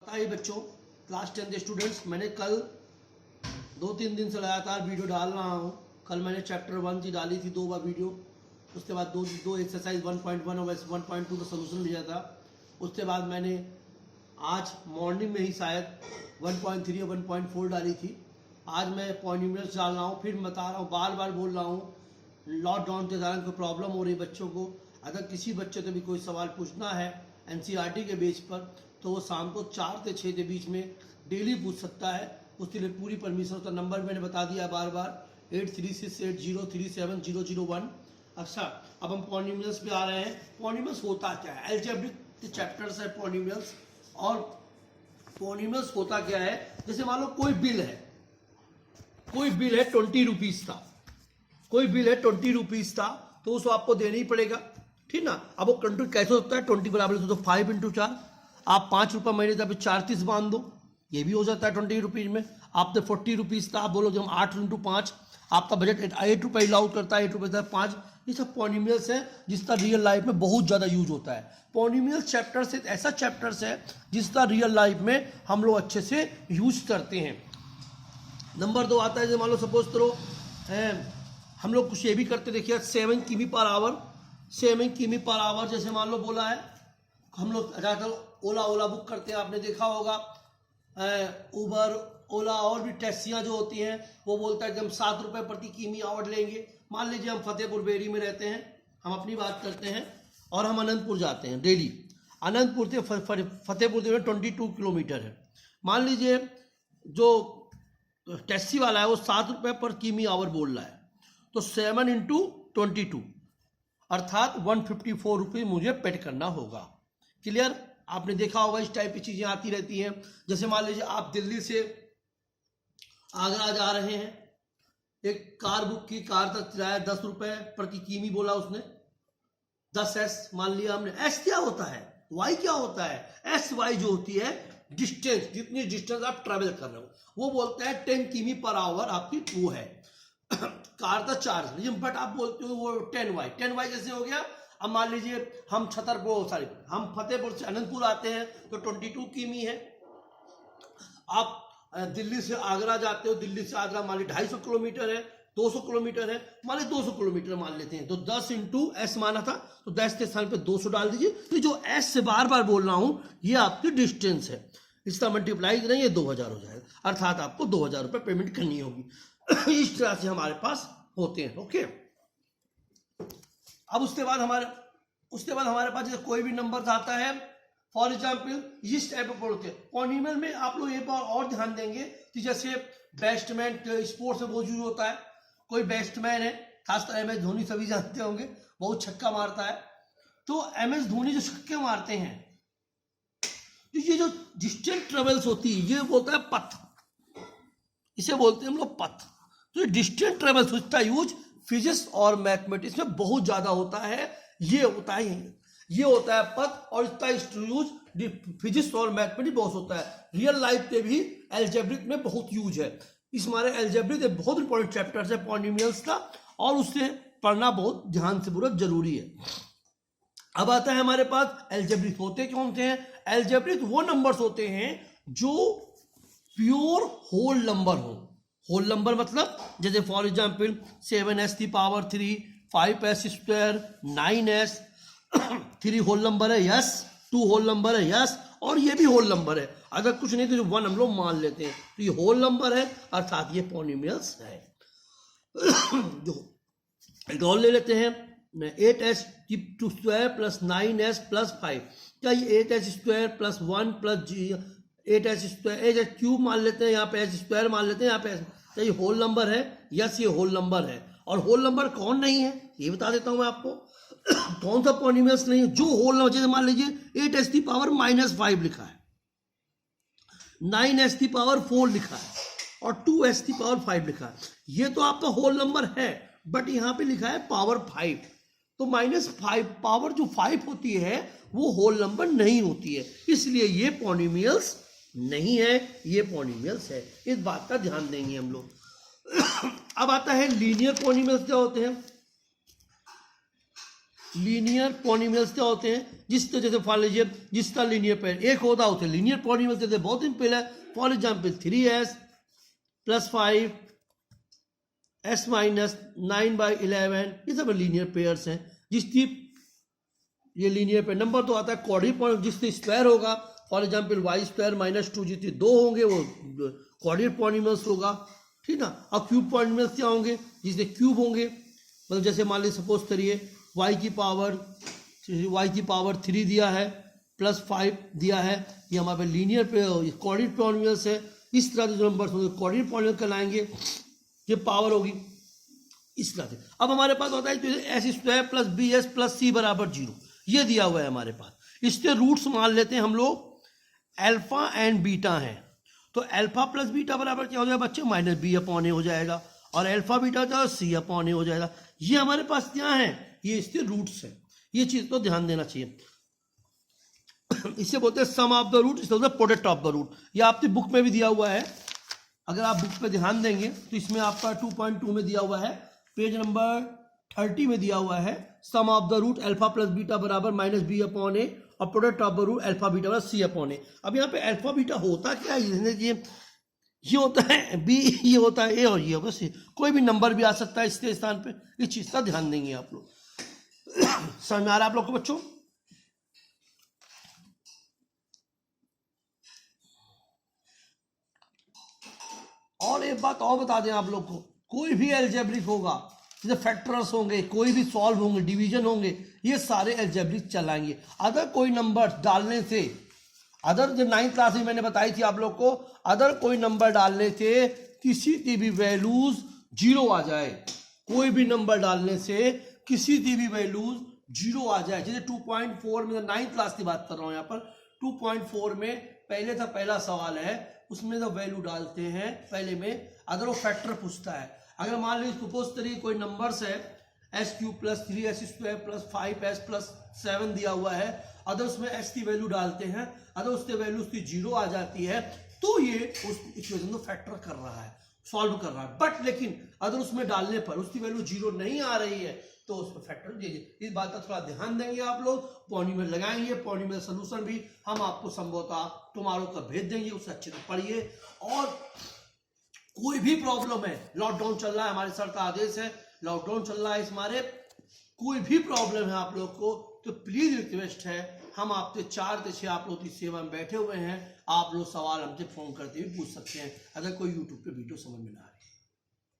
हाय बच्चों, क्लास 10 के स्टूडेंट्स, मैंने कल 2-3 दिन से लगातार वीडियो डाल रहा हूँ। कल मैंने चैप्टर 1 की डाली थी 2 बार वीडियो, उसके बाद दो एक्सरसाइज 1.1 और 1.2 का सोल्यूशन भेजा था। उसके बाद मैंने आज मॉर्निंग में ही शायद 1.3 और 1.4 डाली थी। आज मैं पॉलिनोमियल्स डाल रहा हूँ। फिर बता रहा हूँ, बार बार बोल रहा हूँ, लॉकडाउन के दौरान कोई प्रॉब्लम हो रही है बच्चों को। अगर किसी बच्चे से भी कोई सवाल पूछना है एनसीईआरटी के बेस पर, तो वो शाम को 4 से 6 के बीच में डेली पूछ सकता है। उसके लिए पूरी परमिशन, उसका नंबर मैंने बता दिया बार बार 8368037001। अच्छा, अब हम पॉलिनोमियल्स पे आ रहे हैं। पॉलिनोमियल्स होता क्या है? अलजेब्रिक चैप्टर्स है पॉलिनोमियल्स। और पॉलिनोमियल्स होता क्या है, जैसे मान लो कोई बिल है 20 रुपीज का, कोई बिल है 20 रुपीज का, तो उसको आपको देना ही पड़ेगा, ठीक ना। अब वो कंट्रोल कैसे होता है? 20 बराबर तो 5 × 4, आप 5 रुपये महीने तब 4 बांध दो, ये भी हो जाता है 20 रुपीज में। आपने 40 रुपीज का, आप बोलो जो हम 8 × 5, आपका बजट 8 रुपये अलाउड करता है, 8 रुपये 5। ये सब पॉलिनोमियल्स है जिसका रियल लाइफ में बहुत ज़्यादा यूज होता है। पॉलिनोमियल चैप्टर्स एक ऐसा चैप्टर्स है जिसका रियल लाइफ में हम लोग अच्छे से यूज करते हैं। नंबर 2 आता है, जैसे मान लो सपोज करो हम लोग कुछ ये भी करते, देखिए 7 किमी पर आवर, जैसे मान लो बोला है, हम लोग ज़्यादातर ओला बुक करते हैं, आपने देखा होगा। उबर, ओला और भी टैक्सियाँ जो होती हैं, वो बोलता है कि हम 7 रुपये प्रति किमी आवर लेंगे। मान लीजिए हम फतेहपुर बेरी में रहते हैं, हम अपनी बात करते हैं, और हम अनंतपुर जाते हैं डेली। अनंतपुर से फतेहपुर में 22 किलोमीटर है। मान लीजिए जो टैक्सी वाला है वो 7 रुपये पर किमी आवर बोल रहा है, तो 7 × 22 अर्थात 154 रुपये मुझे पेड करना होगा। क्लियर? आपने देखा होगा इस टाइप की चीज़ें आती रहती हैं। जैसे मान लीजिए आप दिल्ली से आगरा जा रहे हैं, एक कार बुक की, कार का किराया 10 रुपये प्रति किमी बोला उसने, 10S मान लिया हमने। एस क्या होता है, वाई क्या होता है? एस वाई जो होती है डिस्टेंस, जितनी डिस्टेंस आप ट्रेवल कर रहे हो, वो बोलते हैं 10 किमी पर आवर आपकी वो है कार का चार्ज। बट आप बोलते हो वो 10Y कैसे हो गया? अब मान लीजिए हम हम फतेहपुर से अनंतपुर आते हैं तो 22 किमी है। आप दिल्ली से आगरा जाते हो, दिल्ली से आगरा मान लीजिए 250 किलोमीटर है, 200 किलोमीटर है, मान लीजिए 200 किलोमीटर मान लेते हैं, तो 10 × S माना था, तो 10 के स्थान पे 200 डाल दीजिए। तो जो S से बार बार बोल रहा हूं ये आपकी डिस्टेंस है, इसका मल्टीप्लाई करेंगे 2000 हो जाएगा, अर्थात आपको 2000 रुपये पेमेंट करनी होगी। इस तरह से हमारे पास होते हैं। ओके, अब उसके बाद हमारे पास जैसे कोई भी नंबर आता है, फॉर एग्जाम्पल इस टाइप में बोलते हैं। पॉलिनोमियल में आप लोग एक बार और ध्यान देंगे कि जैसे बैट्समैन स्पोर्ट्स में बहुत यूज होता है। कोई बैट्समैन है, खासकर MS धोनी, सभी जानते होंगे, बहुत छक्का मारता है। तो MS धोनी जो छक्के मारते हैं, तो ये जो डिस्टेंस ट्रेवल्स होती है, ये बोलता है पथ, इसे बोलते हैं हम लोग पथ। तो डिस्टेंस ट्रेवल्स उसका यूज फिजिक्स और मैथमेटिक्स में बहुत ज्यादा होता है। ये होता है पथ, और इसका यूज फिजिक्स और मैथमेटिक्स बहुत होता है। रियल लाइफ पे भी एल्जेब्रिक में बहुत यूज है। इस हमारे एल्जेब्रिक एक बहुत इंपॉर्टेंट चैप्टर है पॉलिनोमियल्स का, और उससे पढ़ना बहुत ध्यान से पूरा जरूरी है। अब आता है हमारे पास एल्जेब्रिक होते कौन से हैं? एल्जेब्रिक वो नंबर्स होते हैं जो प्योर होल नंबर हो। होल नंबर मतलब जैसे for example 7S⁻3, 5S², 9S, 3 whole number है, यस, 2 होल नंबर है, यस, और ये भी होल नंबर है। अगर कुछ नहीं तो 1 हम लोग मान लेते हैं, तो ये होल नंबर है, अर्थात ये पॉलिनोमियल्स है। एक और ले लेते हैं, 8S² + 9S + 5, क्या ये 8S² + 1 + 8S² मान लेते हैं, यहाँ पे S² मान लेते हैं, यहाँ पे क्या ये होल नंबर है? यस, ये होल नंबर है। और होल नंबर कौन नहीं है ये बता देता हूं मैं आपको। कौन सा पॉलिनोमियल्स नहीं है जो होल नंबर? जैसे मान लीजिए 8S⁻⁻5 लिखा है, 9S⁻4 लिखा है, और 2S⁻5 लिखा है, ये तो आपका होल नंबर है, बट यहाँ पे लिखा है पावर 5, तो -5 पावर जो 5 होती है वो होल नंबर नहीं होती है, इसलिए ये पॉलिनोमियल्स नहीं है, ये पॉलिनोमियल्स है। इस बात का ध्यान देंगे हम लोग। अब आता है लीनियर पॉलिनोमियल्स क्या होते हैं। लीनियर पॉलिनोमियल्स क्या होते हैं, जिस तरह जैसे मान लीजिए जिसका लीनियर पेयर एक होता है उसे लीनियर पॉलिनोमियल्स कहते हैं। बहुत सिंपल है। फॉर एग्जाम्पल 3s + 5 s - 9/11 ये सब लीनियर पेयर्स हैं। जिसकी ये लीनियर पेयर नंबर तो आता है क्वाड्रेटिक पॉलिनोमियल, जिससे स्क्वायर होगा फॉर एग्जाम्पल y² - 2 जितने 2 होंगे वो क्वाड्रेटिक पॉलिनोमियल्स होगा, ठीक ना। अब क्यूब पॉलिनोमियल्स क्या होंगे, जिससे क्यूब होंगे, मतलब जैसे मान लीजिए सपोज करिए y की पावर 3 दिया है + 5 दिया है, ये हमारे पे लीनियर पे क्वाड्रेटिक पॉलिनोमियल्स है। इस तरह के जो नंबर्स होंगे क्वाड्रेटिक पॉलिनोमियल कहलाएंगे, ये पावर होगी इस तरह से। अब हमारे पास होता है s² + bs + c = 0, ये दिया हुआ है हमारे पास। इसके रूट्स मान लेते हैं हम लोग अल्फा एंड बीटा हैं, तो अल्फा + बीटा बराबर क्या हो जाएगा बच्चे, -b/a हो जाएगा, और अल्फा बीटा का c/a हो जाएगा। ये हमारे पास क्या है, ये इसके रूट्स हैं। ये चीज तो ध्यान देना चाहिए। इसे बोलते हैं सम ऑफ द रूट, इसे बोलते हैं प्रोडक्ट ऑफ द रूट। ये आपकी बुक में भी दिया हुआ है, अगर आप बुक पे ध्यान देंगे तो इसमें आपका 2.2 में दिया हुआ है, पेज नंबर 30 में दिया हुआ है sum of the root alpha + beta बराबर -b/a और product of the root alpha beta बराबर c/a। अब यहाँ पे अल्फा बीटा होता क्या है, ये होता है बी, ये होता है ए और ये होगा सी। कोई भी नंबर भी आ सकता है इसके स्थान पे, इस चीज का ध्यान देंगे आप लोग। समझ में आ रहा है आप लोग को बच्चों? और एक बात और बता दें आप लोग को, कोई भी अलजेब्रिक होगा, जैसे फैक्टर्स होंगे, कोई भी सॉल्व होंगे, डिवीजन होंगे, ये सारे अलजेब्रिक चलाएंगे। अगर कोई नंबर डालने से, अदर जो 9th क्लास में मैंने बताई थी आप लोग को, अदर कोई नंबर डालने से किसी की भी वैल्यूज 0 आ जाए, कोई भी नंबर डालने से किसी की भी वैल्यूज 0 आ जाए, जैसे 2.4 में 9th क्लास की बात कर रहा हूं यहाँ पर, 2.4 में पहला सवाल है, उसमें तो वैल्यू डालते हैं पहले में, अगर वो फैक्टर पूछता है, अगर मान लीजिए सपोज करिए कोई नंबर्स है s³ + 3s² + 5s + 7 दिया हुआ है, अगर उसमें s की वैल्यू डालते हैं, अगर उसके वैल्यू उसकी 0 आ जाती है तो ये उस इक्वेशन को फैक्टर कर रहा है, सॉल्व कर रहा है। बट लेकिन अगर उसमें डालने पर उसकी वैल्यू 0 नहीं आ रही है तो उसमें फैक्टर दीजिए। इस बात का थोड़ा ध्यान देंगे आप लोग, पॉलिनोमियल लगाएंगे, पॉलिनोमियल सोल्यूशन भी हम आपको संभवतः टुमारो का भेज देंगे, उससे अच्छे से पढ़िए। और कोई भी प्रॉब्लम है, लॉकडाउन चल रहा है, हमारे सर का आदेश है, लॉकडाउन चल रहा है इस मारे, कोई भी प्रॉब्लम है आप लोग को तो प्लीज रिक्वेस्ट है, हम आपके 4 से 6 आप लोग की सेवा में बैठे हुए हैं, आप लोग सवाल हमसे फोन करते हुए पूछ सकते हैं, अगर कोई यूट्यूब पे वीडियो समझ में ना आए।